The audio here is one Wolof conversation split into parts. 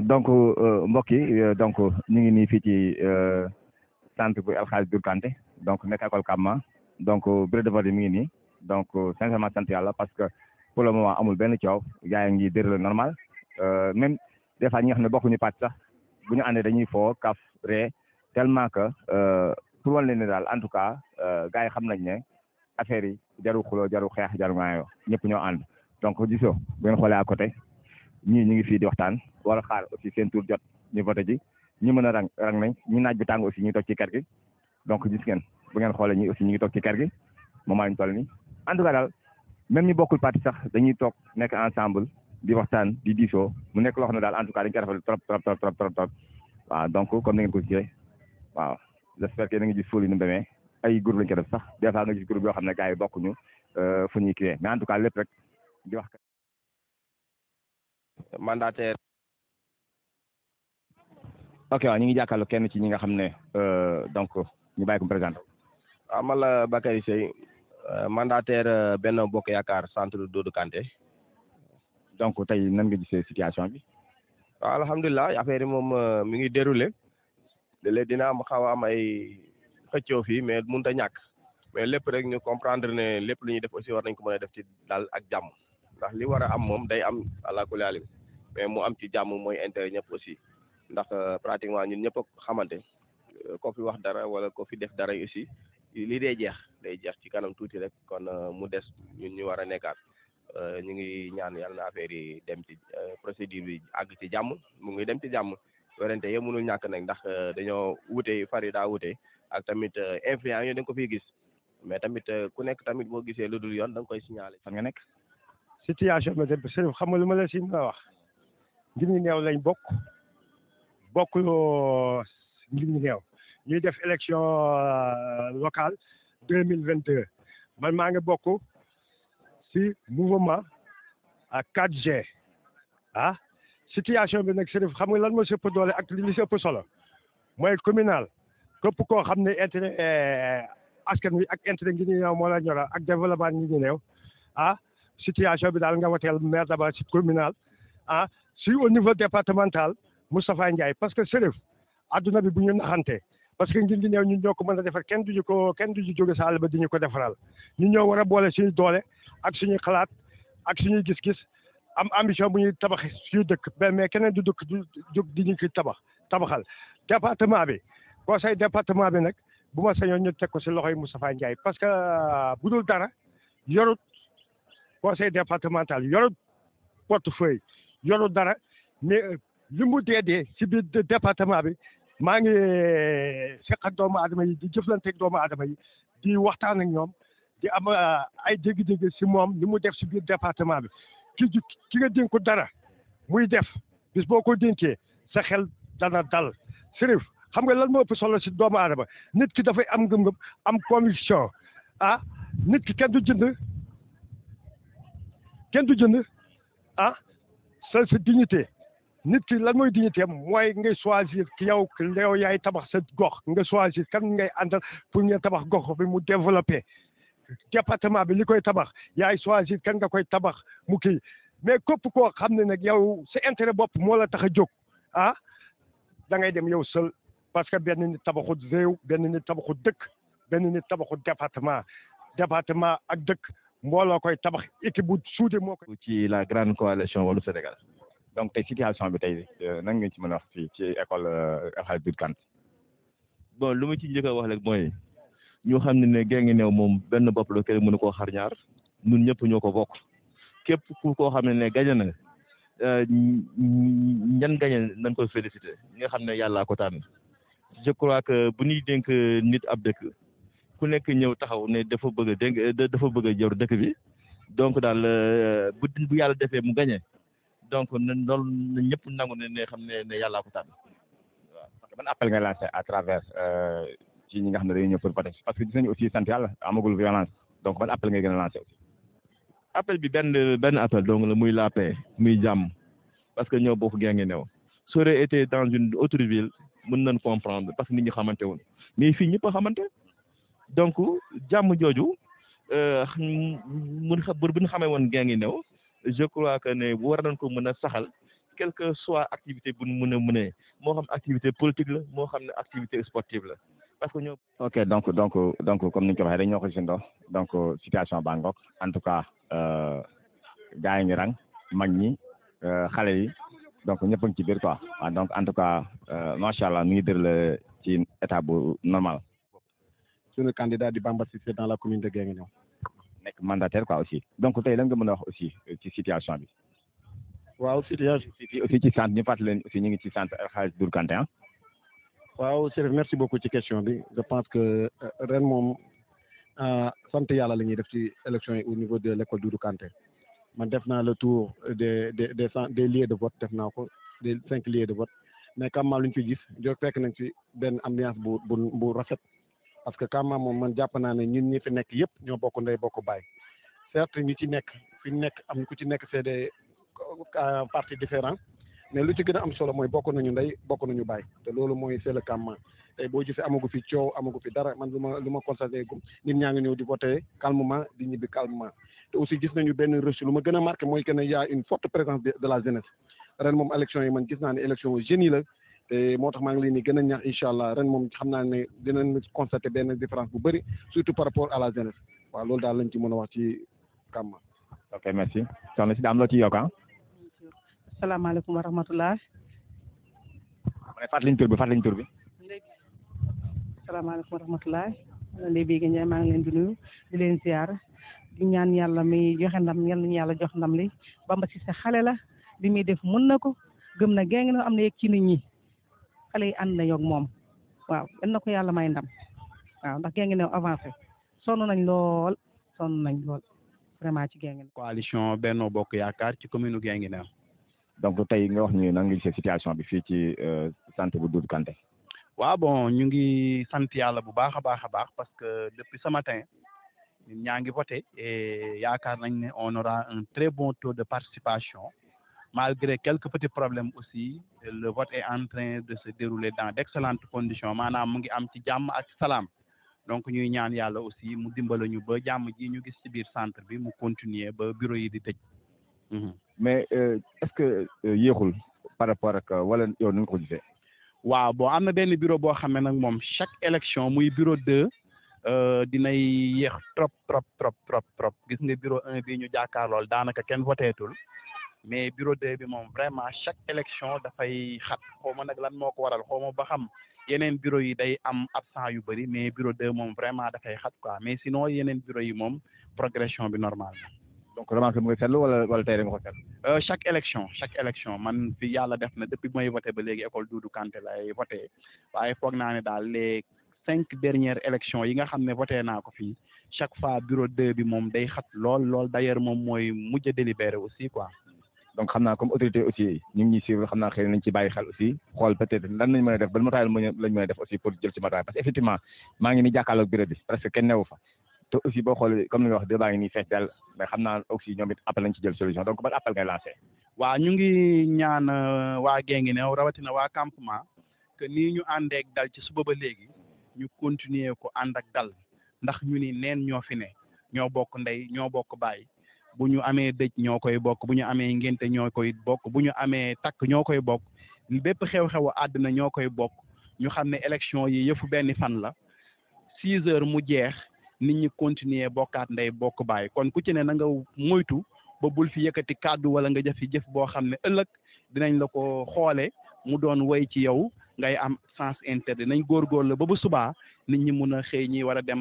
donc mbokk yi donc ñu ngi nii fii ci centre bu El Hadj Doudou Kanté donc nekk école Kamma donc bureau de vote yi mi ngi nii donc sincèrement sant yàlla parce que pour le moment amul benn coow gars yi ngi déroulé normal même des fois ñi nga xam ne bokkuñu parti sax bu ñu àndee dañuy foo kaf ree tellement que pour wan leen ne daal en tout cas gars yi xam nañ ne affaire yi jaru xuloo jaru xeex jaru ngaayoo ñëpp ñoo ànd donc gisoo bu ngeen xoolee à côté ñii ñu ngi fii di waxtaan war a xaar aussi seen tour jot ñu voté ji ñi mën a rang nañ ñi naaj bi tàng aussi ñu ngi toog ci kër gi donc gis ngeen bu ngeen xoolee ñi aussi ñu ngi toog ci kër gi moment ñu toll nii en tout cas daal même ñi bokkul parti sax dañuy toog nekk ensemble di waxtaan di diisoo mu nekk loo xam ne daal en tout cas dañ koy rafetlu trop waaw donc comme ni ngeen ko gisee waaw j'espère que da nga gis fóol yi nu mu demee ay groupe lañ ko def sax des fois nga gis groupe yoo xam ne gars yi bokkuñu fu ñuy kiiwee mais en tout cas lépp rek di wax. mandataire. ok waaw ñu ngi jàkkaarloo kenn ci ñi nga xam ne donc ñu bàyyi ko mu présenté. waaw man la Bakary Seye mandataire Benno Bokk Yaakaar centre Doudou Kanté. donc tey nan nga gisee situation bi. waaw alhamdulilah affaire yi moom mi ngi déroulé léeg-léeg dina am xaw a am ay xëccoo fii mais mënut a ñàkk mais lépp rek ñu comprendre ne lépp lu ñuy def aussi war nañ ko mën a def ci daal ak jàmm ndax li war a am moom day am àla kulli haal mais mu am ci jàmm mooy intérêt ñëpp aussi ndax pratiquement ñun ñëpp a xamante ko fi wax dara wala ko fi def dara aussi lii day jeex ci kanam tuuti rek kon mu des ñun ñu war a nekkaat ñu ngi ñaan yàlla na affaire yi dem ci procédure bi àgg ci jàmm mu ngi dem ci jàmm werante yëpp mënul ñàkk nag ndax dañoo wute far yi daa wute ak tamit influence yooyu da nga ko fiy gis mais tamit ku nekk tamit boo gisee lu dul yoon da nga koy signalé. fan nga nekk. situation bi de Serif xam nga lu ma la si mën a wax ngir ñu neew lañ bokkuloo ngir ñu neew ñuy def élection locale 2022 man maa ngi bokk si mouvement à 4G situation bi nag Serif xam nga lan moo si ëpp doole ak li si ëpp solo mooy communal képp koo xam ne intérêt askan wi ak intérêt ngi ñu neew moo la ñora ak développement ngi ñu neew situation bi daal nga wateel maire d'abord si communal si au niveau départemental Moustapha Ndiaye parce que Serif adduna bi bu ñu naxante parce que ngir ngi neew ñun ñoo ko mën a defar kenn du ñu jóge sa àll ba di ñu ko defaral ñu ñoo war a boole suñu doole ak suñuy xalaat ak suñuy gis-gis am ambition bu ñuy tabax suñu dëkk mais keneen du dëkk du jóg di ñu koy tabaxal département bi conseil département bi nag bu ma sañoon ñu teg ko si loxoy Moustapha Ndiaye parce que bu dul dara yorut conseil départemental yorut portefeuille yorut dara mais li mu dee si biir département bi maa ngi seq ak doomu aadama yi di jëflanteeg doomu aadama yi di waxtaan ak ñoom di am ay dégg-dégg si moom li mu def si biir département bi ki nga dénku dara muy def bis boo ko dénkee sa xel dana dal Serif xam nga lan moo ëpp solo si doomu aadama nit ki dafay am ngëm-ngëm am conviction nit ki kenn du jënd sa dignité nit ki lan mooy dignité mooy ngay choisir ki yow yaay tabax sa gox nga choisir kan ngay àndal pour nga tabax gox bi mu développé département bi li koy tabax yaay choisir kan nga koy tabax mu kii mais képp koo xam ne nag yow sa intérêt bopp moo la tax a jóg da ngay dem yow seul parce que benn nit tabaxut réew benn nit tabaxut dëkk benn nit tabaxut département ak dëkk mbooloo koy tabax équipe bu suude moo koy. ci la grande coalition Wallu Sénégal donc tey situation bi tey nan ngeen ci mën a wax fii ci école El Hadj Doudou Kanté. bon lu ma ci njëkk a wax rek mooy ñu xam ne Guinguinéo moom benn bopp la kenn mënu koo xar ñaar ñun ñëpp ñoo ko bokk képp ku koo xam ne gañe na ñan gañe nañ koy félicité ñi nga xam ne yàllaa ko tànn je crois que bu ñuy dénk nit ab dëkk ku nekk ñëw taxaw ne dafa bëgg a jor dëkk bi donc daal bu yàlla defee mu gañe donc loolu ñëpp nangu ne xam ne yàllaa ko tànn waaw. ban appel nga lancé à travers ci ñi nga xam ne dañuy ñëw pour voter parce que gis nañu aussi sant yàlla amagul violence donc ban appel ngay gën a lancé aussi. appel bi benn appel donc la muy la paix muy jàmm parce que ñoo bokk Guinguinéo ça aurait été dans une autre ville mën nañ comprendre parce que nit ñi xamante woon mais fii ñëpp a xamante donc jàmm jooju bu ñu xamee woon Guinguinéo je crois que ne war nañ ko mën a saxal quelle que soit activité bu ñu mën a mënee moo xam activité politique la moo xam ne activité sportive la parce que ñoo. ok donc comme ni ñu ko waxee rek ñoo ko gisandoo donc situation baa ngoog en tout cas gars yi ngi rang mag ñi xale yi donc ñëpp a ngi ci biir quoi waaw donc en tout cas macha allah mi ngi déroulé ci état bu normal. suñu candidat di Bamba Cissé dans la commune de Guinguinéo. nekk mandataire quoi aussi donc tey lan nga mën a wax aussi ci situation bi. waaw situation fii aussi ci centre ñu fàttali leen aussi ñu ngi ci centre El Hadj Doudou Kanté ah. waaw Chérif merci beaucoup ci question bi je pense que ren moom sant yàlla la ñuy def ci élection yi au niveau de l' école Doudou Kanté man def naa le tour des lieux de vote def naa ko des 5 lieux de vote mais quand même lu ñu fi gis jo fekk nañ ci benn ambiance bu rafet parce que quand même moom man jàpp naa ne ñun ñi fi nekk yëpp ñoo bokk ndey bokk baay certes ñi ci nekk fi nekk am ku ci nekk c'est des partis différents mais lu ci gën a am solo mooy bokk nañu ndey bokk nañu baay te loolu mooy c'est le campement tey boo gisee amagu fi coow amagu fi dara man lu ma constaté nit ñaa ngi ñëw di voter calmement di ñibbi calmement te aussi gis nañu benn reçu lu ma gën a marqué mooy que ne y a une forte présence de la jeunesse ren moom élection yi man gis naa ne élection jeunes yi la te moo tax maa ngi leen di gën a ñaax incha allah ren moom xam naa ne dinañ constaté benn différence bu bëri surtout par rapport à la jeunesse waaw loolu daal lañ ci mën a wax ci kàmma. ok merci soxna si daam loo ci yokk ah. asalaamaaleykum wa rahmatulah. fàttaliñ tur bi. asalaamaaleykum wa rahmatulah. Ndeye Biége Ndiaye maa ngi leen di nuyu di leen ziar di ñaan yàlla mi joxe ndam yal nañu yàlla jox ndam li Bamba Cissé xale la li muy def mën na ko gëm na Guinguinéo am na yegg ci nit ñi xale yi ànd nañoo ak moom waaw yal na ko yàlla may ndam waaw ndax Guinguinéo avancé sonn nañ lool vraiment ci Guinguinéo. coalition Benno Bokk Yaakaar ci commune Guinguinéo. donc tey nga wax ñu nan nga gisee situation bi fii ci centre bu Doudou Kanté. waaw bon ñu ngi sant yàlla bu baax a baax parce que depuis ce matin ñun ñaa ngi voté et yaakaar nañ ne on aura un très bon taux de participation malgré quelques petits problèmes aussi le vote est en train de se dérouler dans d'excellentes conditions maanaam mu ngi am ci jàmm ak salaam donc ñuy ñaan yàlla aussi mu dimbala ñu ba jàmm ji ñu gis ci biir centre bi mu continuer ba bureau yi di tëj. mais est-ce que yéexul par rapport ak wala yow nu nga ko gisee. waaw bon am na benn bureau boo xam ne nag moom chaque élection muy bureau 2 dinay yéex trop gis nga bureau 1 bi ñu jàkkaarlool daanaka kenn voteetul mais bureau 2 bi moom vraiment chaque élection dafay xat xaw ma nag lan moo ko waral xaw ma ba xam yeneen bureau yi day am absent yu bëri mais bureau 2 moom vraiment dafay xat quoi mais sinon yeneen bureau yi moom progression bi normal donc remarque mu ngi seetlu wala tey rek nga ko seetlu. chaque élection man fi yàlla def na depuis may voté ba léegi école Doudou Kanté lay voté waaye foog naa ne daal les 5 dernières élections yi nga xam ne voté naa ko fii chaque fois bureau 2 bi moom day xat lool d'ailleurs moom mooy mujj a délibéré aussi quoi. donc xam naa comme autorité aussi ñu ngi ñuy suivre xam naa xëy nañ ci bàyyi xel aussi xool peut-être lan lañ mën a def ban mataay lañ mën a def aussi pour jël ci mataay parce que effectivement maa ngi ni jàkkaarloog bureau bi parce que kenn newu fa. te aussi boo xoolee comme ni nga wax débat ngi nii fees dell mais xam naa aussi ñoom it appel nañ ci jël solution donc ban appel ngay lancé. waaw ñu ngi ñaan waa Guinguinéo rawatina waa campement que nii ñu àndeek dal ci suba ba léegi ñu continuer ko ànd ak dal ndax ñu ni neen ñoo fi ne ñoo bokk ndey ñoo bokk baay bu ñu amee dëj ñoo koy bokk bu ñu amee ngénte ñoo koy bokk bu ñu amee takk ñoo koy bokk bépp xew-xewu àdduna ñoo koy bokk ñu xam ne élection yi yëfu benn fan la 6 heures mu jeex. nit ñi continuer bokkaat ndey bokk baay kon ku ci ne na nga moytu ba bul fi yëkkati kàddu wala nga jëf fi jëf boo xam ne ëllëg dinañ la ko xoole mu doon woy ci yow ngay am sens interdit nañ góorgóorlu ba bu subaa nit ñi mun a xëy ñi war a dem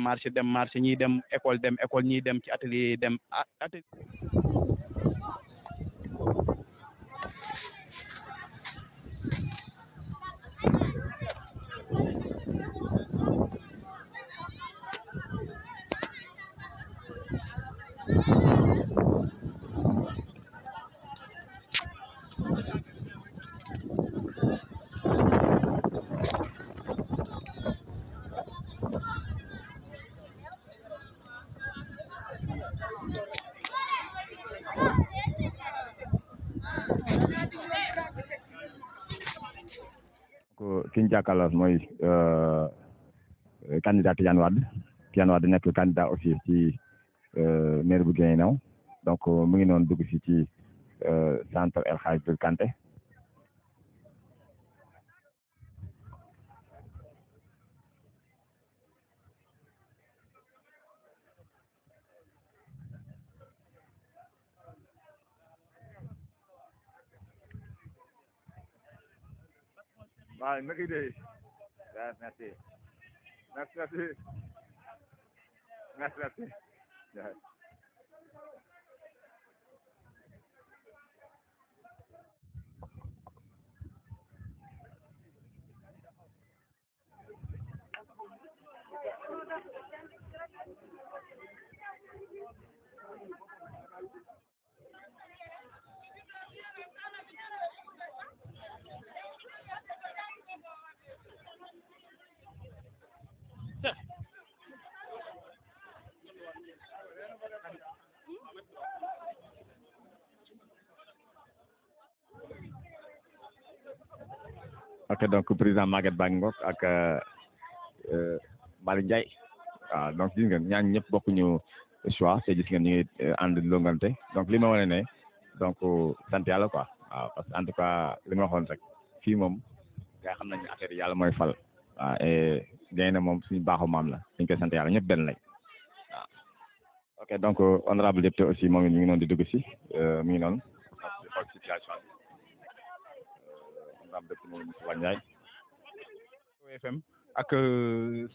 marché ñiy dem école ñiy dem ci atelier dem atelier. ki ñu jàkkaarloo mooy candidat Tidiane Wade nekk candidat aussi ci maire bu Guinguinéo donc mu ngi noonu dugg fii ci centre El Hadj Doudou Kanté waaw naka idée merci merci merci ok donc président Maguette Bangok ak Malick Ndiaye waaw donc gis ngeen ñaan ñëpp bokkuñu choix te gis ngeen ñu ngi ànd longante donc li ma wane ne donc sant yàlla quoi waaw parce que en tout cas li ma waxoon rek fii moom nga xam nañu affaire yàlla mooy fal waaw et gañ na moom suñu baaxu maam la dañ koy sant yàlla ñëpp benn lañ waaw ok donc honorable député aussi moom it mi ngi noonu di dugg si mi ngi noonu di xool situation bi honorable député moom Moussa Ndiaye FM ak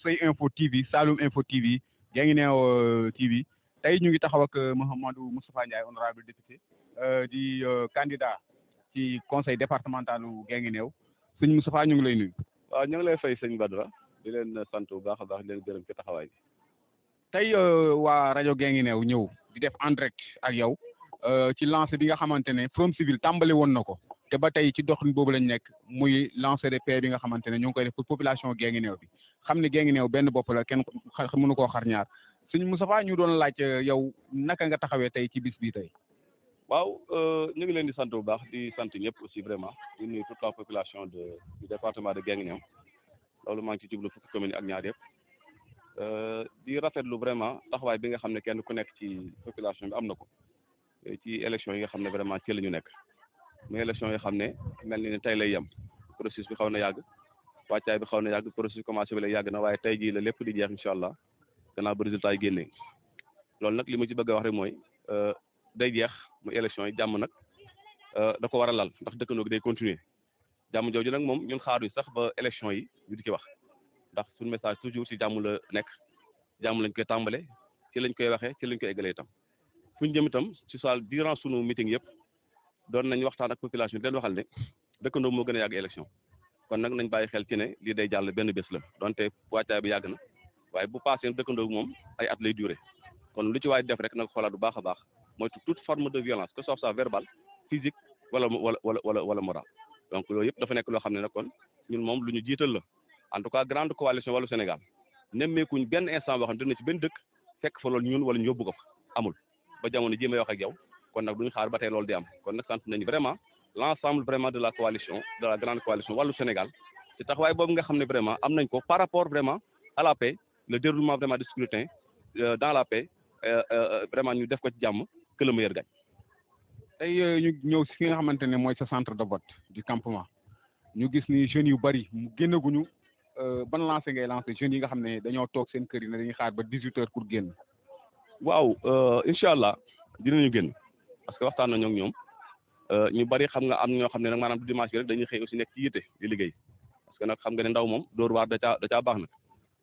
Sey Info TV Saloum Info TV Guinguinéo TV tey ñu ngi taxaw ak Mouhamadou Moustapha Ndiaye honorable député di candidat ci conseil départemental u Guinguinéo sëñ Moustapha ñu ngi lay nuyu. waaw ñu ngi lay fay sëñ Badara di leen sant bu baax a baax di leen gërëm ci taxawaay bi. tey waa rajo Guinguinéo ñëw di def en direct ak yow ci lancé bi nga xamante ne Forum Civil tàmbali woon na ko te ba tey ci doxin boobu lañ nekk muy lancer de paix bi nga xamante ne ñu ngi koy def pour population Guinguinéo bi xam ne Guinguinéo benn bopp la kenn mënu koo xar ñaar sëñ Moustapha ñu doon laaj yow naka nga taxawee tey ci bis bi tey. waaw ñu ngi leen di sant bu baax di sant ñëpp aussi vraiment di nuyu toute la population du département de Guinguinéo loolu maa ngi ci jublu fukki commune ak ñaar yëpp di rafetlu vraiment taxawaay bi nga xam ne kenn ku nekk ci population bi am na ko ci élection yi nga xam ne vraiment ci la ñu nekk muy élection yoo xam ne mel ni ne tey lay yem processus bi xaw na yàgg wàccaay bi xaw na yàgg processus commencé bi lay yàgg na waaye tey jii la lépp di jeex incha allah gannaaw ba résultat yi génnee loolu nag li ma ci bëgg a wax rek mooy day jeex muy élection yi jàmm nag da ko war a lal ndax dëkkandoo gi day continuer jàmm jooju nag moom ñun xaaruñ sax ba élection yi ñu di ci wax ndax suñu message toujours ci jàmm la nekk jàmm lañ koy tàmbale ci lañ koy waxee ci lañ koy eggalee itam fu ñu jëm itam ci soit durant sunu meeting yëpp doon nañ waxtaan ak population di leen waxal ne dëkkandoo moo gën a yàgg élection kon nag nañ bàyyi xel ci ne lii day jàll benn bés la donte wàccaay bi yàgg na waaye bu passé dëkkandoo moom ay at lay durer kon lu ci waay def rek nag xoolaat bu baax a baax mooy toute forme de violence que ce soit verbal physique wala moral donc loolu yëpp dafa nekk loo xam ne nag kon ñun moom lu ñu jiital la en tout cas grande coalition wàllu Sénégal nemmeekuñ benn instant boo xam ne dina ci benn dëkk fekk fa loolu ñun wala ñu yóbbu ko fa amul ba jamono ji may wax ak yow kon nag duñu xaar ba tey loolu di am kon nag sant nañu vraiment l'ensemble vraiment de la coalition de la grande coalition wàllu Sénégal ci taxawaay boobu nga xam ne vraiment am nañ ko par rapport vraiment à la paix le déroulement vraiment du scrutin dans la paix vraiment ñu def ko ci jàmm que le meilleur gagne. tey ñu ñëw si fi nga xamante ne mooy sa centre de vote du campement ñu gis ni jeunes yu bari mu génnaguñu ban lancé ngay lancé jeunes yi nga xam ne dañoo toog seen kër yi ne dañuy xaar ba 18h pour génn. waaw incha allah dinañu génn parce que waxtaan nañoo ak ñoom ñu bari xam nga am ñoo xam ne nag maanaam du dimanche bi rek dañuy xëy aussi nekk ci yitte di liggéey parce que nag xam nga ne ndaw moom dóor waar da caa baax na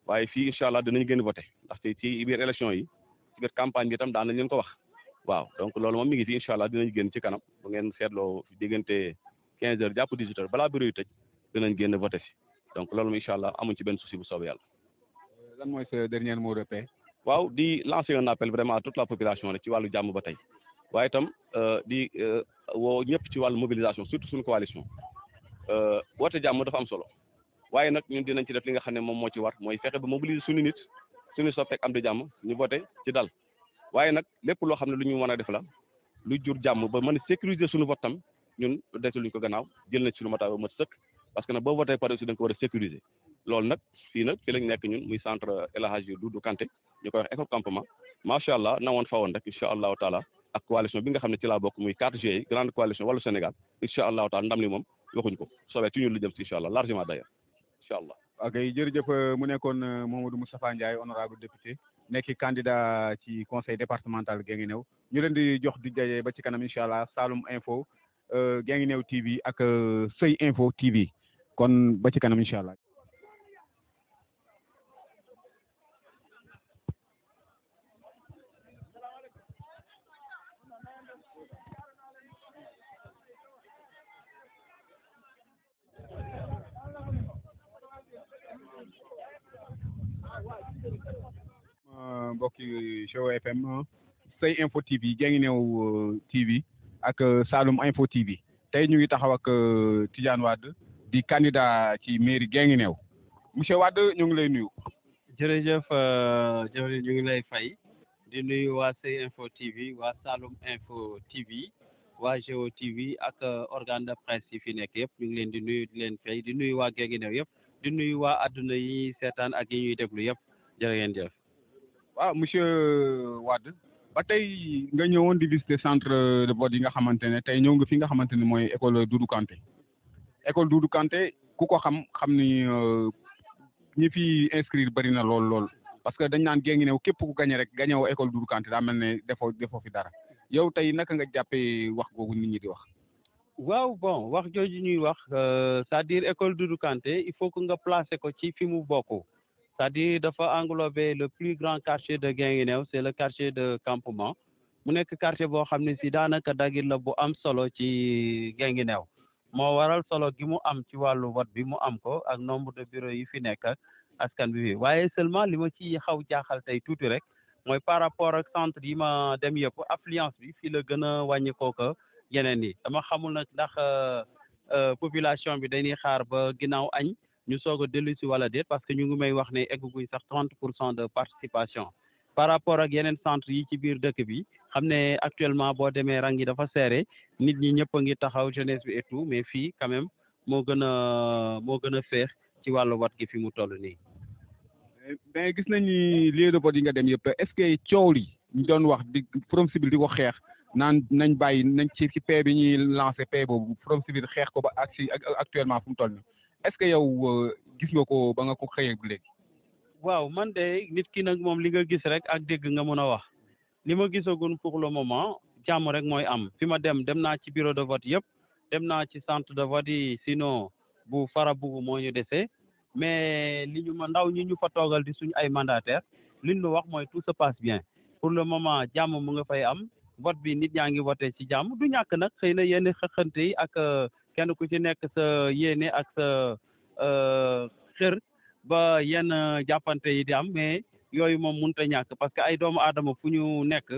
waaye fii incha allah dinañu génn voté ndaxte ci biir élection yi ci biir campagne bi itam daan nañ leen ko wax waaw donc loolu moom mi ngi fi incha allah dinañ génn ci kanam bu ngeen seetloo diggante 15h jàpp 18h balaa bureau yi tëj dinañ génn voté si donc loolu moom incha allah amuñ ci benn souci bu soobee yàlla. lan mooy sa dernier mot de paix. waaw di lancer un appel vraiment à toute la population rek ci wàllu jàmm ba tey waaye itam di woo ñëpp ci wàllu mobilisation surtout suñu coalition woote jàmm dafa am solo waaye nag ñun dinañ ci def li nga xam ne moom moo ci war mooy fexe ba mobiliser suñu nit suñu soppeek am di jàmm ñu voté ci dal waaye nag lépp loo xam ne lu ñu mën a def la lu jur jàmm ba mën a sécuriser suñu vote tam ñun desaluñ ko gannaaw jël nañ suñu mataay ba mat sëkk parce que nag boo voté pare aussi da nga ko war a sécuriser loolu nag fii nag fi lañ nekk ñun muy centre El Hadji Doudou Kanté ñu koy wax école campement macha allah nawoon fa woon rek incha allahu taala ak coalition bi nga xam ne ci laa bokk muy 4G yi grande coalition wàllu Sénégal incha allahu taala ndam li moom waxuñ ko soobee ci ñun lu jëm si incha allah largement d'ailleurs incha allah. ok jërëjëf mu nekkoon Mamadou Moustapha Ndiaye honorable député nekk candidat ci conseil départemental Guinguinéo ñu leen di jox di daje ba ci kanam incha allah Saloum Info Guinguinéo TV ak Sey Info TV. kon ba ci kanam incha allah. mbokki Show FM Sey Info TV Guinguinéo TV ak Saloum Info TV tey ñu ngi taxaw ak Tidiane Wade di candidat ci mairie Guinguinéo monsieur Wade ñu ngi lay nuyu. jërëjëf jërëjëf ñu ngi lay fay di nuyu waa Sey Info TV waa Saloum Info TV waa Géo TV ak organe de presse yi fi nekk yëpp ñu ngi leen di nuyu di leen fay di nuyu waa Guinguinéo yëpp di nuyu waa adduna yi seetaan ak yi ñuy déglu yëpp jërë ngeen jëf. waaw monsieur Wade ba tey nga ñëwoon di visiter centre de vote yi nga xamante ne tey ñëw nga fi nga xamante ne mooy école Doudou Kanté école Doudou Kanté ku ko xam ni ñi fi inscrire bëri na lool parce que dañ naan Guinguinéo képp ku gagné rek gagné woo école Doudou Kanté daa mel ne defoo fi dara yow tey naka nga jàppee wax googu nit ñi di wax. waaw bon wax jooju ñuy wax c'est-à-dire école Doudou Kanté il faut que nga placer ko ci fi mu bokk. C'est-à-dire dafa englober le plus grand quartier de Guinguinéo c'est le quartier de campement mu nekk quartier boo xam ne si daanaka dagit la bu am solo ci Guinguinéo moo waral solo gi mu am ci wàllu vote bi mu am ko ak nombre de bureaux yi fi nekk ak askan bi waaye seulement li ma ci xaw jaaxal tey tuuti rek mooy par rapport ak centre yi ma dem yëpp affluence bi fii la gën a wàññi ko yeneen yi dama xamul nag ndax population bi dañuy xaar ba ginnaaw añ ñu soog a dellu si wala déet parce que ñu ngi may wax ne egguñ sax 30% de participation par rapport ak yeneen centre yi ci biir dëkk bi xam ne actuellement boo demee rang yi dafa serré nit ñi ñëpp a ngi taxaw jeunesse bi et tout mais fii quand même moo gën a féex ci wàllu wat gi fi mu toll nii. mais gis nañ ni lieu de vote yi nga dem yëpp est-ce que coow li ñu doon wax di Forum Civil di ko xeex naan nañ bàyyi nañ ci paix bi ñuy lancé paix boobu Forum Civil xeex ko ba ak si actuellement fu mu toll nii. est-ce que yow gis nga ko ba nga ko xëyee bu léegi. waaw man de nit ki nag moom li nga gis rek ak dégg nga mën a wax li ma gisagun pour le moment jàmm rek mooy am fi ma dem naa ci bureau de vote yëpp dem naa ci centre de vote yi sinon bu Farabougou moo ñu dese mais li ñu ma ndaw ñi ñu fa toogal di suñu ay mandataire li ñu wax mooy tout se passe bien pour le moment jàmm mu nga fay am vote bi nit ñaa ngi voté ci jàmm du ñàkk nag xëy na yenn xëxante yi ak kenn ku ci nekk sa yéene ak sa xër ba yenn jàppante yi di am mais yooyu moom mënut a ñàkk parce que ay doomu aadama fu ñu nekk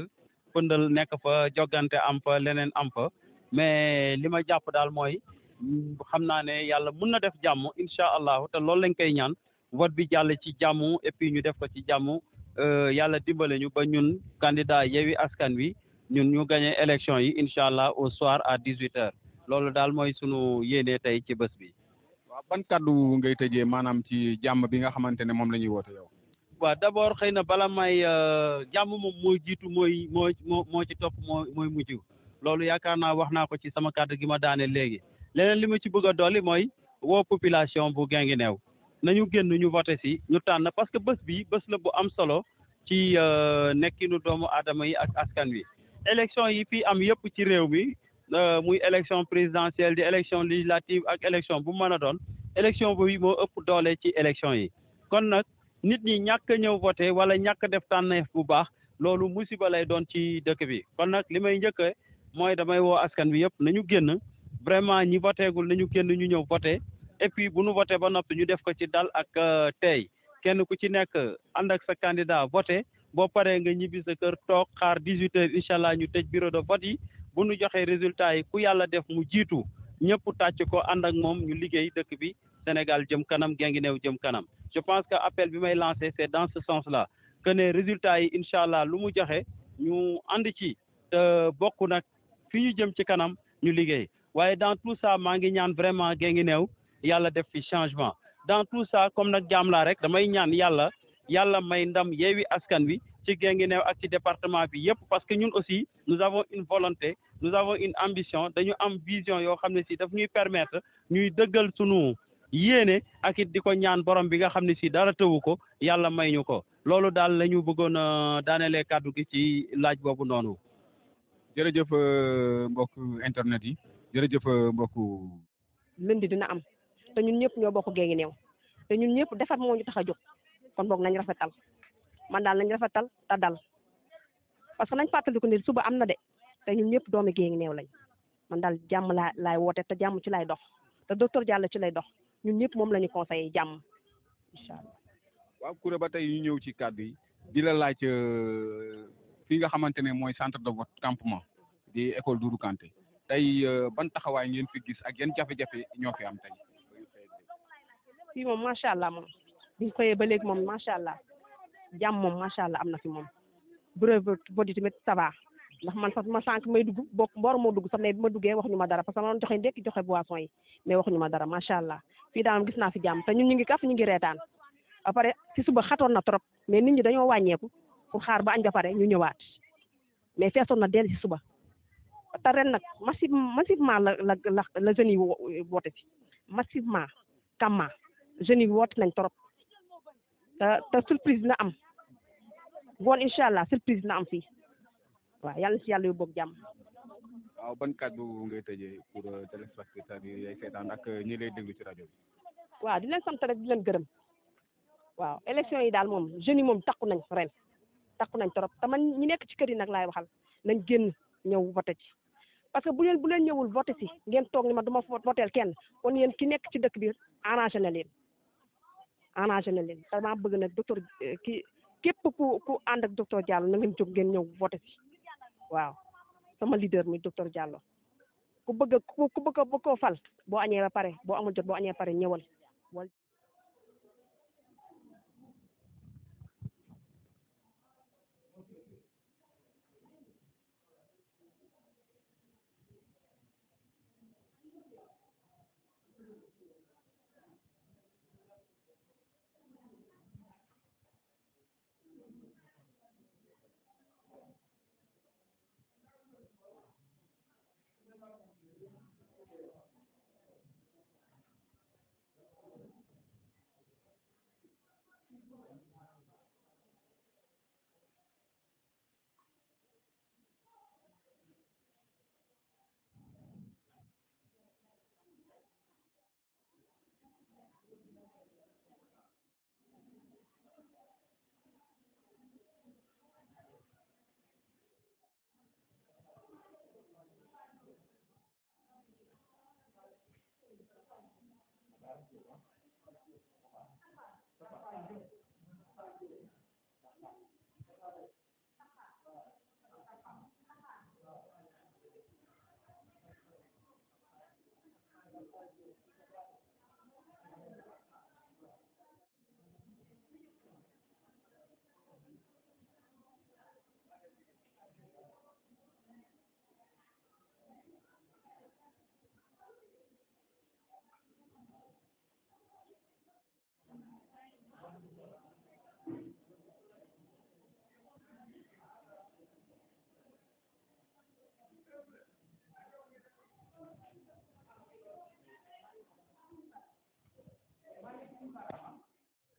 pëndal nekk fa jogante am fa leneen am fa mais li ma jàpp daal mooy xam naa ne yàlla mun na def jàmm incha allahu te loolu lañ koy ñaan vote bi jàll ci jàmm et puis ñu def ko ci jàmm yàlla dimbale ñu ba ñun candidat Yewwi Askan Wi ñun ñu gagné élection yi incha allah au soir à 18h. loolu daal mooy sunu yéene tey ci bés bi. waaw ban kàddu ngay tëjee maanaam ci jàmm bi nga xamante ne moom la ñuy woote yow. waaw d'abord xëy na bala may jàmm moom mooy jiitu moo ci topp mooy mujj loolu yaakaar naa wax naa ko ci sama kàddu gi ma daane léegi leneen li ma ci bëgg a dolli mooy woo population bu Guinguinéo nañu génn ñu voté si ñu tànn parce que bés bi bés la bu am solo ci nekkinu doomu aadama yi ak askan wi élection yi fii am yëpp ci réew mi. muy élection présidentielle di élection législative ak élection bu mën a doon élection boobu moo ëpp doole ci élection yi kon nag nit ñi ñàkk a ñëw voté wala ñàkk def tànneef bu baax loolu musiba lay doon ci dëkk bi kon nag li may njëkk mooy damay woo askan bi yëpp nañu génn vraiment ñi votéegul nañu génn ñu ñëw voté et puis bu nu voté ba noppi ñu def ko ci dal ak tey kenn ku ci nekk ànd ak sa candidat voté boo paree nga ñibbi sa kër toog xaar 18h incha allah ñu tëj bureau de vote yi. bu nu joxee résultat yi ku yàlla def mu jiitu ñëpp tàcc ko ànd ak moom ñu liggéey dëkk bi Sénégal jëm kanam Guinguinéo jëm kanam je pense que appel bi may lancé c'est dans ce sens là que ne résultat yi incha allah lu mu joxe ñu ànd ci te bokk nag fi ñu jëm ci kanam ñu liggéey waaye dans tout ça maa ngi ñaan vraiment Guinguinéo yàlla def fi changement dans tout ça comme nag jaam laa rek damay ñaan yàlla may ndam Yewwi Askan Wi ci Guinguinéo ak ci département bi yëpp parce que ñun aussi nous avons une volonté nous avons une ambition dañu am vision yoo xam ne si daf ñuy permettre ñuy dëggal sunu yéene ak it di ko ñaan borom bi nga xam ne si dara tëwu ko yàlla may ñu ko loolu daal la ñu bëggoon a daanelee kàddu gi ci laaj boobu noonu. jërëjëf mbokk internet yi jërëjëf mbokk. lundi dina am te ñun ñëpp ñoo bokk Guinguinéo te ñun ñëpp defar moo ñu tax a jóg kon boog nañ rafetal man daal nañ rafetal te dal parce que nañ fàttaliku ne suba am na de te ñun ñëpp doomi Guinguinéo lañ man daal jàmm laay woote te jàmm ci lay dox te docteur Diallo ci lay dox ñun ñëpp moom la ñu conseillé jàmm incha allah. waaw Coura ba tey ñu ñëw ci kàddu yi di la laaj fi nga xamante ne mooy centre de vote campement di école Doudou Kanté tey ban taxawaay ngeen fi gis ak yan jafe-jafe ñoo fi am tey. fii moom macha allah moom biñ xëyee ba léegi moom macha allah jàmm moom macha allah am na fi moom bureau vote yi tamit ça va ndax man sax ma sànq may dugg bokk mboor moo dugg sax mais bi ma duggee waxuñu ma dara parce que ma doon joxe ndekki joxe boisson yi mais waxuñu ma dara macha allah fii daal gis naa fi jàmm te ñun ñu ngi kaf ñu ngi reetaan ba pare ci suba xatoon na trop mais nit ñi dañoo wàññeeku pour xaar ba añ ba pare ñu ñëwaat mais feesoon na dell ci suba te ren nag massivement la jeunes yi woote ci massivement kamma jeunes yi woote nañ trop te surprise dina am ngoon incha allah surprise dina am fii waaw yàlla na si yàlla yu boog jàmm. waaw ban kàddu ngay tëjee pour téléspectateurs yi lay seetaan ak ñi lay déglu ci rajo bi. waaw di leen sant rek di leen gërëm waaw élection yi daal moom jeunes yi moom takku nañ ren takku nañ trop te man ñi nekk ci kër yi nag laay waxal nañ génn ñëw voté ci parce que bu leen ñëwul voté si ngeen toog ni ma duma voteel kenn kon yéen ki nekk ci dëkk bi arrangé na leen te maa bëgg nag docteur képp ku ànd ak docteur Diallo na ngeen jóg ngeen ñëw voté si waaw sama leader mi docteur Diallo ku bëgg koo fal boo añee ba pare boo amul jot boo añee ba pare ñëwal wal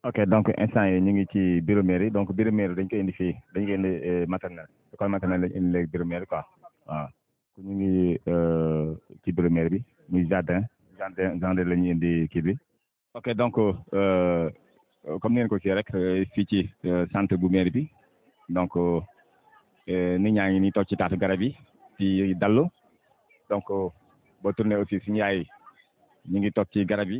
ok donc instant yi ñu ngi ci bureau mairie donc bureau mairie dañ koy indi fii dañ koy indi maternelle école maternelle lañ indi léegi bureau mairie quoi waaw ñu ngi ci bureau mairie bi muy jardin la ñuy indi kii bi ok donc comme ngeen ko kii rek fii ci centre bu mairie bi donc nit ñaa ngi nii toog ci taatu garab yi fii dallu donc boo tourné aussi suñu yaay ñu ngi toog ci garab yi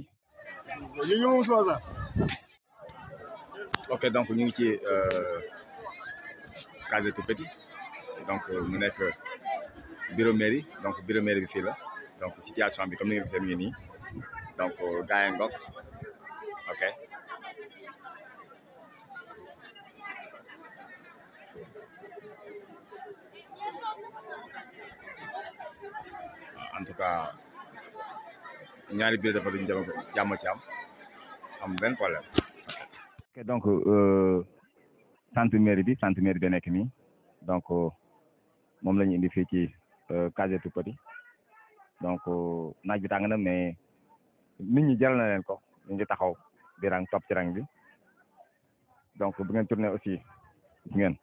ok donc ñu ngi ci case tout petit donc mu nekk bureau mairie donc bureau mairie bi fii la donc situation bi comme ni ngeen gisee mi ngi nii donc gaay ngok ok en tout cas ñaari bureau dafa duñ jàmm ci am benn problème ok donc centre mairie bi nekk nii donc moom la ñu indi fii ci case tout petit donc naaj bi tàng na mais nit ñi jël na leen ko ñu ngi taxaw di rang topp ci rang bi donc bu ngeen tourné aussi gis ngeen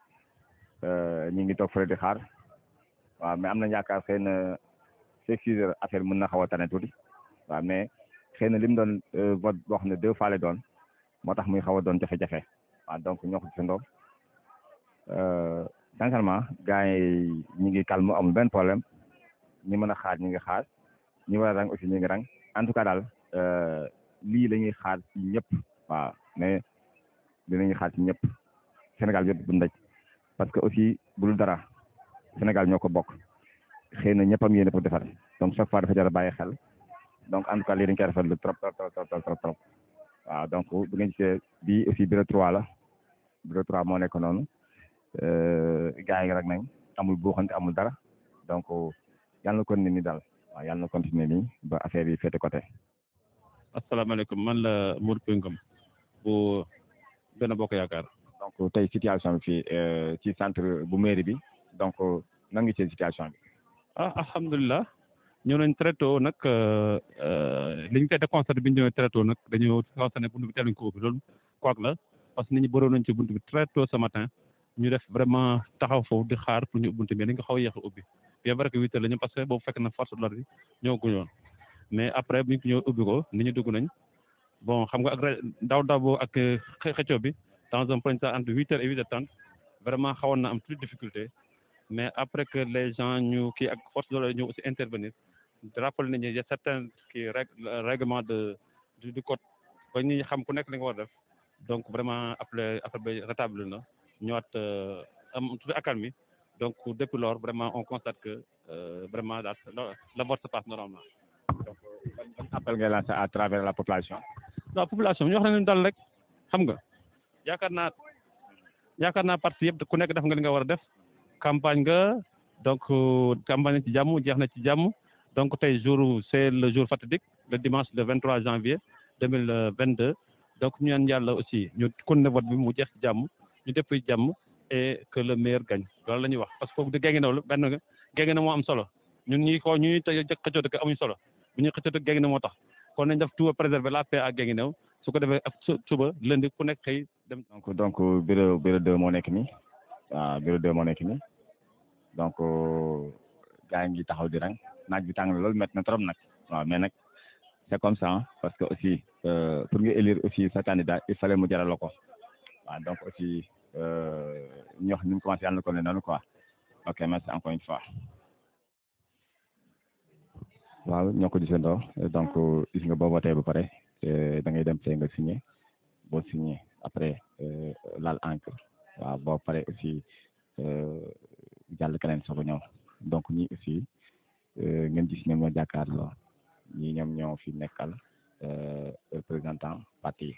ñu ngi toog fële di xaar waaw mais am na yaakaar xëy na c'est 6 heures affaire mën na xaw a tane tuuti waaw mais xëy na li mu doon vote boo xam ne 2 fois lay doon moo tax muy xaw a doon jafe-jafe waaw donc ñoo ko gisandoo sincèrement gars yi ñi ngi calme amul benn problème ñi mën a xaar ñi ngi xaar ñi war a rang aussi ñi ngi rang en tout cas daal lii la ñuy xaar ci ñëpp waaw mais dinañuy xaar ci ñëpp Sénégal yëpp bu ndaj parce que aussi bu dul dara Sénégal ñoo ko bokk xëy na ñëpp am yéene pour defar donc chaque fois dafa jar a bàyyi xel donc en tout cas lii dañ koy rafetlu trop trop waaw donc bu ngeen gisee bii aussi bureau 3 la bureau 3 moo nekk noonu gars yi rek nañ amul buuxante amul dara donc yàlla na continuer nii daal waaw yàlla na continuer nii ba affaire yi féete côté. asalaamaaleykum man la Modou Pengom bu Benno Bokk Yaakaar. donc tey situation bi fii ci centre bu mairie bi donc nan ngi ci situation bi. alhamdulilah ñëw nañ très tôt nag li ñu koy constaté bi ñu ñëwee très tôt nag dañoo constaté buntu bi teeluñ ko ubbi loolu quoi la parce que nit ñi bëroon nañ ci buntu bi très tôt ce matin ñu def vraiment taxaw foofu di xaar pour ñu ubbi mais dañ ko xaw a yéex a ubbi bien vrai que 8 heures la ñu parce que boobu fekk na force de l'ordre yi ñoo guñoon mais après bu ñu ñëw ubbi ko nit ñi dugg nañ bon xam nga ak daw boo ak xëccoo bi dans un premier temps entre 8 heures et 8h30 vraiment xawoon na am plus de difficulté mais après que les gens ñu kii ak force de l'ordre ñu aussi intervenir rappelé nañu y a certains kii règlement du code ba ñuy xam ku nekk li nga war def donc vraiment après ba rétabli na ñëwaat am tuuti accalmie donc depuis lors vraiment on constate que vraiment la vote se passe normalement. donc ban appel ngay lancé à travers la population. non population ñu wax nañu dal rek xam nga yaakaar naa parti yëpp ku nekk def nga li nga war a def campagne nga donc campagne ci jàmm jeex na ci jàmm donc tey c'est le jour fatidique le dimanche le 23 janvier 2022 donc ñu ñaan yàlla aussi ñu continuer vote bi mu jeex ci jàmm ñu def ci jàmm et que le meilleur gagne loolu la ñuy wax parce que foofu di Guinguinéo la benn Guinguinéo moo am solo ñun ñuy xoo ñuy xëccoo dëkk amuñ solo bu ñuy xëccoo dëkk Guinguinéo moo tax kon nañ def tout préserver la paix à Guinguinéo su ko defee ak suba lundi ku nekk xëy dem. donc bureau 2 moo nekk nii waaw bureau 2 moo nekk nii donc gars yi ngi taxaw di rang naaj bi tàng na loolu métti na trop nag waaw mais nag c'est comme ça parce que aussi pour nga élire aussi sa candidat il fallait mu jaral ko waaw donc aussi ñu wax ni mu commencé yàlla na ko ne noonu quoi ok merci encore une fois. waaw ñoo ko gisandoo donc gis nga boo voté ba pare da ngay dem fee nga signé boo signé après laal encre waaw boo pare aussi jàll keneen soog a ñëw donc ñi aussi ngeen gis ñoom ñoo jàkkaarloo ñi ñoom ñoo fi nekkal représentant parti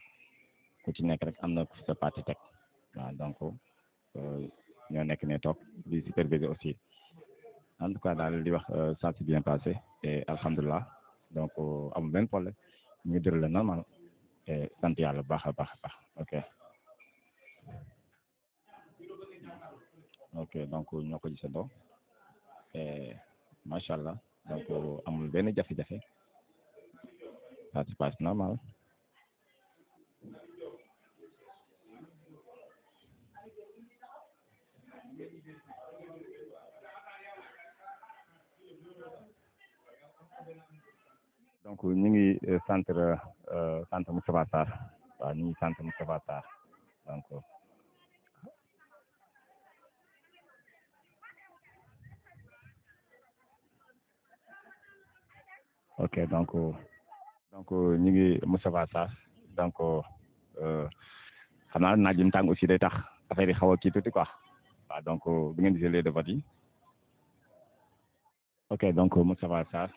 ku ci nekk rek am na sa parti teg waaw donc ñoo nekk ne toog di superviser aussi en tout cas daal di wax ça s'est bien passé et alhamdulilah donc amul benn problème ñu déroulé normal et sant yàlla baax a baax a baax ok donc ñoo ko gisandoo et macha allah donc amul benn jafe-jafe ça se passe normal. donc ñu ngi centre Moustapha Sarr waaw ñu ngi centre Moustapha Sarr donc ok donc ñu ngi Moustapha Sarr donc xam naa naaj bi mu tàng aussi day tax affaire yi xaw a kii tuuti quoi waaw donc bu ngeen gisee les de vote yi ok donc Moustapha Sarr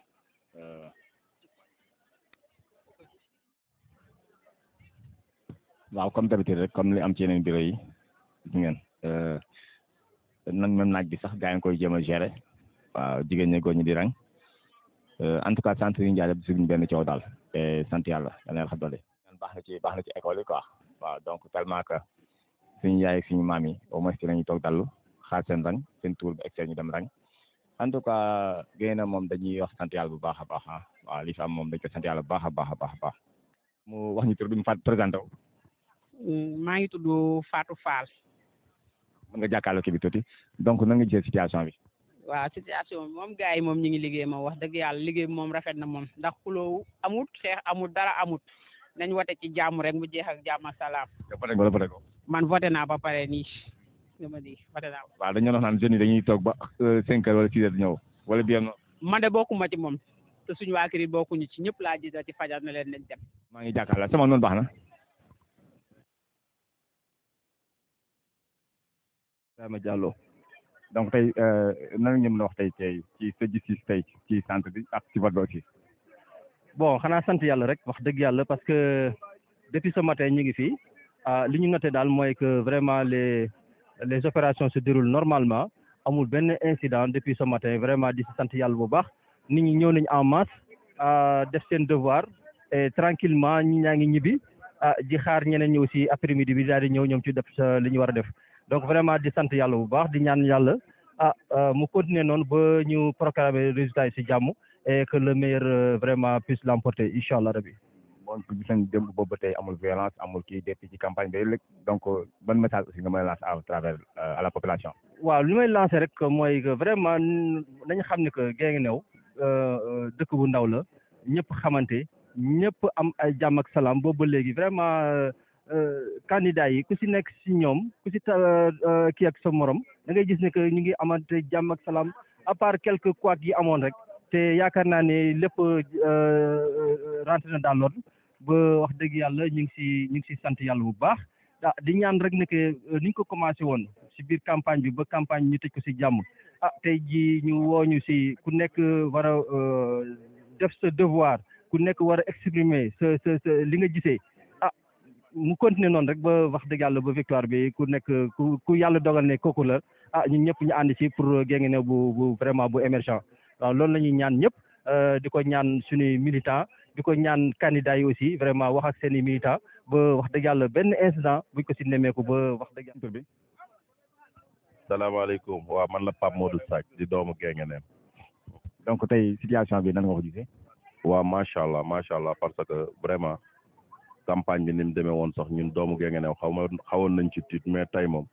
waaw comme d'habitude rek comme li am ci yeneen bureau yi gis ngeen nan même naaj bi sax gaa yi ngi koy jéem a gérer waaw jigéen ñi góor ñi di rang en tout cas centre yi Ndiaye suñu benn coow daal te sant yàlla yal na yàlla xam doole baax na ci école yi quoi waaw donc tellement que suñu yaay ak suñu maam yi au moins ci la ñuy toog dallu xaar seen rang seen tour bi excel ñu dem rang en tout cas génn na moom dañuy wax sant yàlla bu baax a baax waaw li fi am moom dañ ko sant yàlla bu baax a baax a baax mu wax ñu tur bi mu fa présenté wu. maa ngi tudd Fatou Fall. mën nga jàkkaarloo kii bi tuuti donc nan nga gisee situation bi. waaw situation bi moom gars yi moom ñu ngi liggéey moom wax dëgg yàlla liggéey bi moom rafet na moom ndax xuloo amut xeex amut dara amut nañ wote ci jàmm rek mu jeex ak jàmm ak salaam. man voté naa ba pare nii dama di voté naa. waaw dañoo wax naan jeunes yi dañuy toog ba 5 heures wala 6 heures ñëw wala bien. man de bokkuma ci moom te suñu waa kër yi bokkuñu ci ñëpp laa jiital ci fajar na leen nañ dem. maa ngi jàkkaarloo sama noonu baax na. Ibrahima Diallo donc tey nan nga mën a wax tey ci sa gis-gis tey ci centre bi ak ci vote bi aussi. bon xanaa sant yàlla rek wax dëgg yàlla parce que depuis ce matin ñu ngi fii li ñu noté daal mooy que vraiment les opérations se déroulent normalement amul benn incident depuis ce matin vraiment di si sant yàlla bu baax nit ñi ñëw nañ en masse def seen devoir et tranquillement ñi ñaa ngi ñibbi di xaar ñeneen ñëw si après midi bi daal di ñëw ñoom ci def li ñu war a def donc vraiment di sant yàlla bu baax di ñaan yàlla mu continuer noonu ba ñu proclamer résultat yi si jàmm et que le meilleur vraiment puisse l'emporter incha allah rabi. bon gis nañ démb boobu ba tey amul violence amul kii depuis ci campagne bi léegi donc ban message aussi nga mën a lancer à travers à la population. waaw li may lancer rek mooy que vraiment nañu xam ne que Guinguinéo dëkk bu ndaw la ñëpp xamante ñëpp am ay jàmm ak salaam boobu ba léegi vraiment candidat yi ku si nekk si ñoom ku si kii ak sa morom da ngay gis ne que ñu ngi amante jàmm ak salaam à part quelques couacs yi amoon rek te yaakaar naa ne lépp rentré na dans l'ordre ba wax dëgg yàlla ñu ngi si sant yàlla bu baax di ñaan rek ne que ni ñu ko commencé woon si biir campagne bi ba campagne ñu tëj ko si jàmm tey jii ñu woo ñu si ku nekk war a def sa devoir ku nekk war a exprimer sa li nga gisee mu continuer noonu rek ba wax dëgg yàlla ba victoire bi ku nekk ku yàlla dogal ne kooku la ñun ñëpp ñu ànd ci pour Guinguinéo bu vraiment bu émergent waaw loolu la ñuy ñaan ñëpp di ko ñaan suñuy militant di ko ñaan candidat yi aussi vraiment wax ak seen i militant ba wax dëgg yàlla benn incident buñ ko si nemmeeku ba wax dëgg yàlla bi. salaamaaleykum waaw man la Pape Modou Sack di doomu Guinguinéo. donc tey situation bi nan nga ko gisee. waaw macha allah parce que vraiment campagne bi ni mu demee woon sax ñun doomu Guinguinéo xawoon nañ ci tiit mais tey moom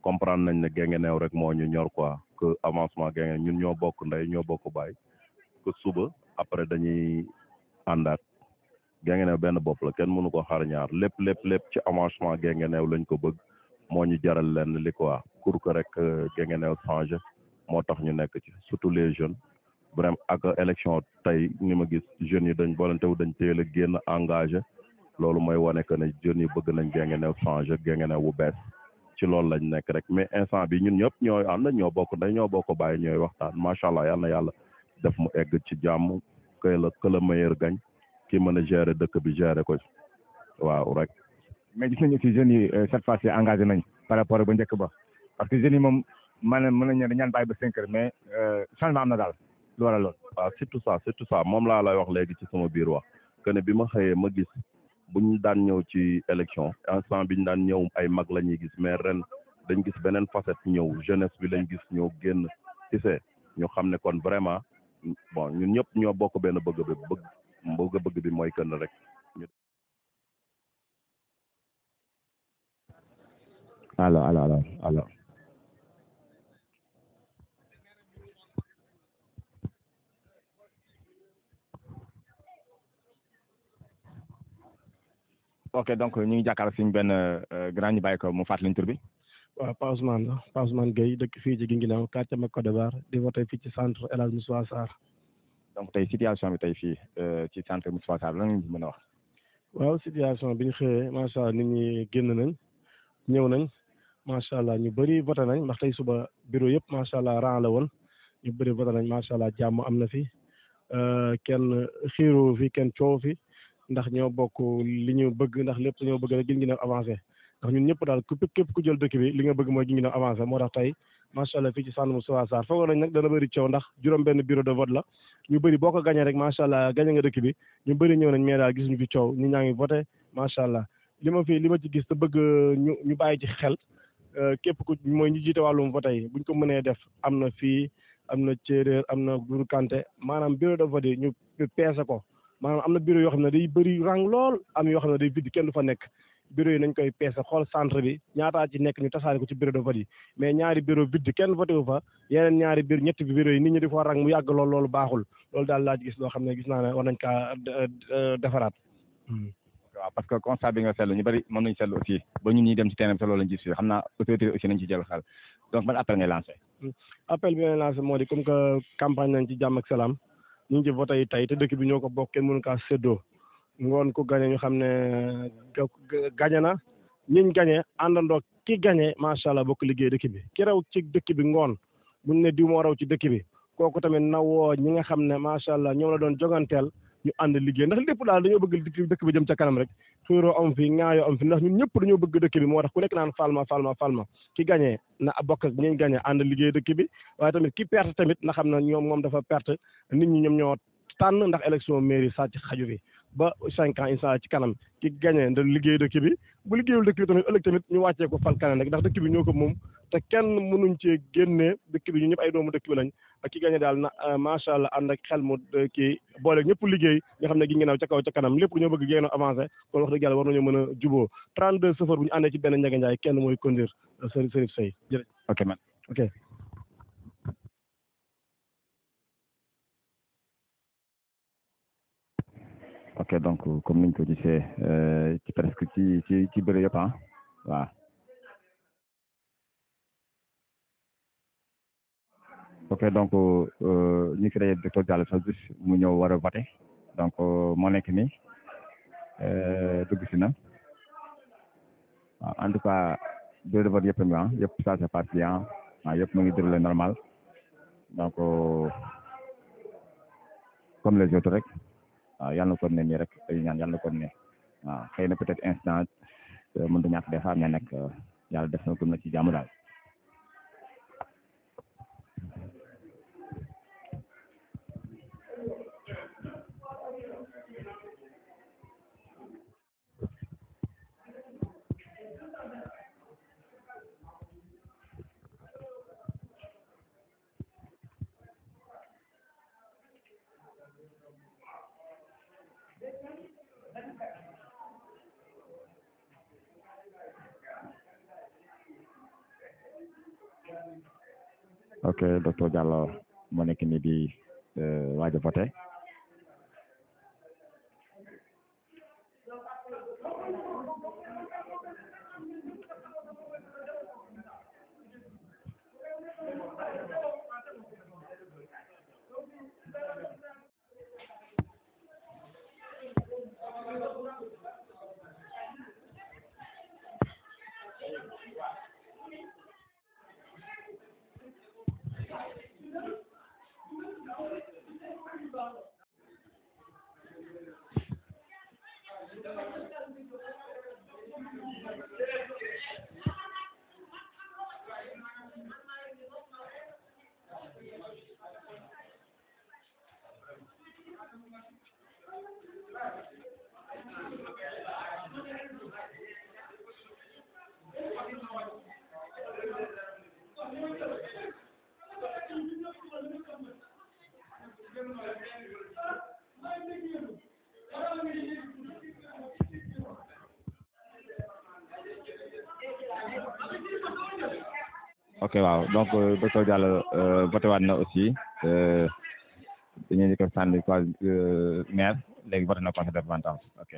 comprendre nañ ne Guinguinéo rek moo ñu ñor quoi que avancement Guinguinéo ñun ñoo bokk ndey ñoo bokk baay que suba après dañuy àndaat Guinguinéo benn bopp la kenn mënu ko xar ñaar lépp ci avancement Guinguinéo lañ ko bëgg moo ñu jaral leen li quoi pour que rek Guinguinéo changé moo tax ñu nekk ci surtout les jeunes vraiment ak élection tey ni ma gis jeunes yi dañ volonté wu dañ teel a génn engagé loolu mooy wane que ne jeunes yi bëgg nañ Guinguinéo changé Guinguinéo bu bees ci loolu lañ nekk rek mais instant bi ñun ñëpp ñooy ànd ñoo bokk ndey ñoo bokk bàyyi ñooy waxtaan macha allah yal na yàlla def mu egg ci jàmm que le meilleur gagne ki mën a gérer dëkk bi gérer ko waaw rek. mais gis nañu aussi jeunes yi cette fois-ci engagé nañ par rapport ak ba njëkk ba parce que jeunes yi moom maanaam mën nañu ne dañu bàyyi ba 5 heures mais changement am na daal lu waral lool. waaw surtout ça moom laa lay wax léegi ci sama biir wax que ne bi ma xëyee ma gis bu ñu daan ñëw ci élection instant bi ñu daan ñëw ay mag la ñuy gis mais ren dañ gis beneen facette ñëw jeunesse bi lañ gis ñëw génn gisee ñu xam ne kon vraiment bon ñun ñëpp ñoo bokk benn bëgg bi mooy kën rek. alors. ok donc ñu ngi jàkkaarloo suñu benn grand ñu bàyyi ko mu fàttali ñu tur bi. waaw Pa Ousmane la Pa Ousmane Gueye dëkk fii ci Guinguinéo quartier Côte d'Ivoire di voté fii ci centre El Hadj Moussa Sarr. donc tey situation bi tey fii ci centre Moussa Sarr lan nga mën a wax. waaw situation bi ñu xëyee macha allah nit ñi génn nañ ñëw nañ macha allah ñu bëri voté nañ ndax tey suba bureau yëpp macha allah rang la woon ñu bëri voté nañ macha allah jàmm am na fi kenn xiiroo fi kenn coow fi. ndax ñoo bokk li ñu bëgg ndax lépp ñoo bëgg rek Guinguinéo avancé ndax ñun ñëpp daal képp ku jël dëkk bi li nga bëgg mooy Guinguinéo avancé moo tax tey macha allah fii ci centre Moussa Sarr foogoon nañ nag dana bëri coow ndax juróom-benn bureau de vote la ñu bëri boo ko gañee rek macha allah gañe nga dëkk bi ñu bëri ñëw nañ mais daal gisuñu fi coow ñu ñaa ngi voté macha allah li ma ci gis te bëgg ñu bàyyi ci xel képp ku mooy ñu jiite wàllum vote yi buñ ko mënee def am na fii am na Céréer am na Gourou Kanté maanaam bureau de vote yi ñu peese ko maanaam am na bureau yoo xam ne day bëri rang lool am yoo xam ne day vide kenn du fa nekk bureau yi nañ koy peese xool centre bi ñaataa ci nekk ñu tasaare ko ci bureau de vote yi mais ñaari bureau vide kenn voté wu fa yeneen ñaari bureau ñetti bureau yi nit ñi di fa rang mu yàgg loolu baaxul loolu daal laa gis loo xam ne gis naa ne war nañ kaa defaraat. waaw parce que constat bi nga seetlu ñu bëri mën nañu seetlu aussi ba ñun ñuy dem ci terrain bi loolu lañ gis xam naa autorité aussi nañ ci jël xel donc ban appel ngay lancé. appel bi ngay lancé moo di comme que campagne nañ ci jàmm ak salaam ñu ngi ci voté yi tey te dëkk bi ñoo ko bokk kenn mënu kaa séddoo ngoon ku gañe ñu xam ne gañe na ñiñ gañe àndandoo ki gañe macha allah bokk liggéey dëkk bi ki raw ci dëkk bi ngoon buñ ne diw moo raw ci dëkk bi kooku tamit na woo ñi nga xam ne macha allah ñoom la doon joganteel ñu ànd liggéey ndax lépp daal dañoo bëgg dëkk bi jëm ca kanam rek xiiroo am fi ŋaayoo am fi ndax ñun ñëpp dañoo bëgg dëkk bi moo tax ku nekk naan falma ki gañee na bokk ak ñi gañe ànd liggéey dëkk bi waaye tamit ki perte tamit na xam ne ñoom moom dafa perte nit ñi ñoom ñoo tànn ndax élection mairie sàcc xaju fi ba 5 ans incha allah ci kanam ki gañee da liggéey dëkk bi bu liggéeyul dëkk bi tamit ëllëg tamit ñu wàccee ko fal kanam rek ndax dëkk bi ñoo ko moom te kenn mënuñ cee génnee dëkk bi ñu ñëpp ay doomu dëkk bi lañ ak ki gañe daal na macha allah ànd ak xel mu kii boole ñëpp liggéey nga xam ne gi ngenaaw ca kaw ca kanam lépp ñoo bëgg génn avancé kon wax dëgg yàlla war nañoo mën a juboo 32 chauffeur bu ñu àndee ci benn Ndiaga Ndiaye kenn mooy conduire Serif Seye jërëjëf. ok man ok. ok donc comme niñ ko gisee ci presque ci bëre yëpp waaw. ok donc ñu ngi fi daje docteur Diallo sax mu ñëw war a voté donc moo nekk nii dugg si na waaw en tout cas bureau de vote yëpp a ngi yëpp ça c'est parti waaw yëpp mu ngi déroulé normal donc comme les autres rek waaw yàlla na ko ne nii rek ay ñaan yàlla na ko ne waaw xëy na peut-être instant mënut a ñàkk des fois mais nag yàlla def na ko na ci jàmm daal. ok docteur Diallo moo nekk nii di waaj a voté ok waaw donc docteur Diallo voté waat na aussi dañuy di ko sànni quoi maire léegi voté na conseil départemental ok